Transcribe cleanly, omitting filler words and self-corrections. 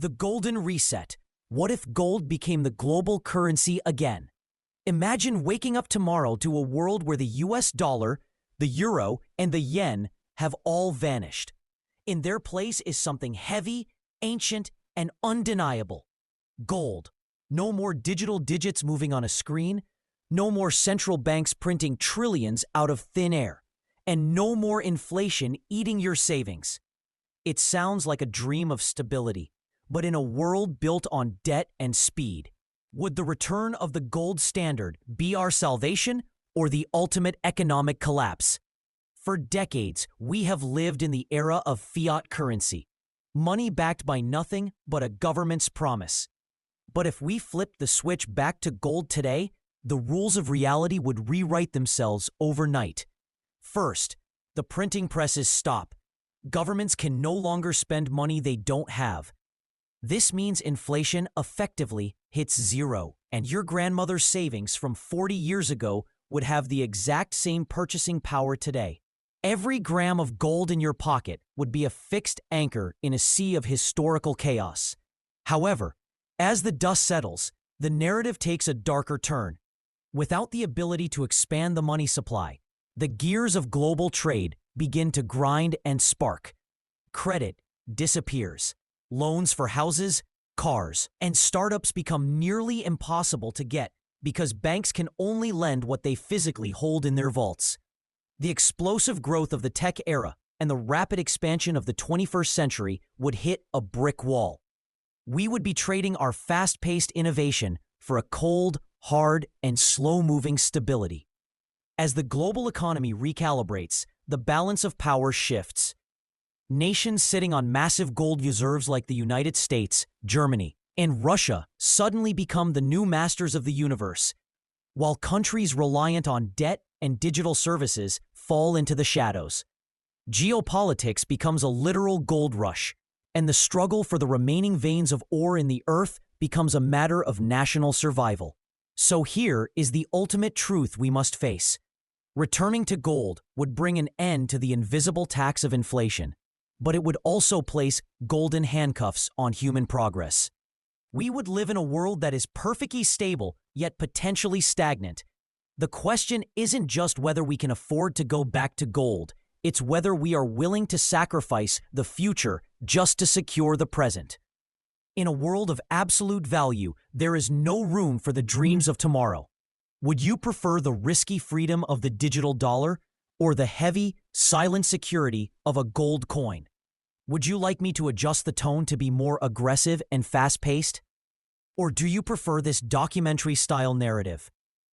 The golden reset. What if gold became the global currency again? Imagine waking up tomorrow to a world where the US dollar, the euro, and the yen have all vanished. In their place is something heavy, ancient, and undeniable. Gold. No more digital digits moving on a screen, no more central banks printing trillions out of thin air, and no more inflation eating your savings. It sounds like a dream of stability, but in a world built on debt and speed, would the return of the gold standard be our salvation or the ultimate economic collapse? For decades, we have lived in the era of fiat currency, money backed by nothing but a government's promise. But if we flipped the switch back to gold today, the rules of reality would rewrite themselves overnight. First, the printing presses stop. Governments can no longer spend money they don't have. This means inflation effectively hits zero, and your grandmother's savings from 40 years ago would have the exact same purchasing power today. Every gram of gold in your pocket would be a fixed anchor in a sea of historical chaos. However, as the dust settles, the narrative takes a darker turn. Without the ability to expand the money supply, the gears of global trade begin to grind and spark. Credit disappears. Loans for houses, cars, and startups become nearly impossible to get because banks can only lend what they physically hold in their vaults. The explosive growth of the tech era and the rapid expansion of the 21st century would hit a brick wall. We would be trading our fast-paced innovation for a cold, hard, and slow-moving stability. As the global economy recalibrates, the balance of power shifts. Nations sitting on massive gold reserves like the United States, Germany, and Russia suddenly become the new masters of the universe, while countries reliant on debt and digital services fall into the shadows. Geopolitics becomes a literal gold rush, and the struggle for the remaining veins of ore in the earth becomes a matter of national survival. So here is the ultimate truth we must face. Returning to gold would bring an end to the invisible tax of inflation, but it would also place golden handcuffs on human progress. We would live in a world that is perfectly stable, yet potentially stagnant. The question isn't just whether we can afford to go back to gold, it's whether we are willing to sacrifice the future just to secure the present. In a world of absolute value, there is no room for the dreams of tomorrow. Would you prefer the risky freedom of the digital dollar or the heavy, silent security of a gold coin? Would you like me to adjust the tone to be more aggressive and fast-paced? Or do you prefer this documentary-style narrative?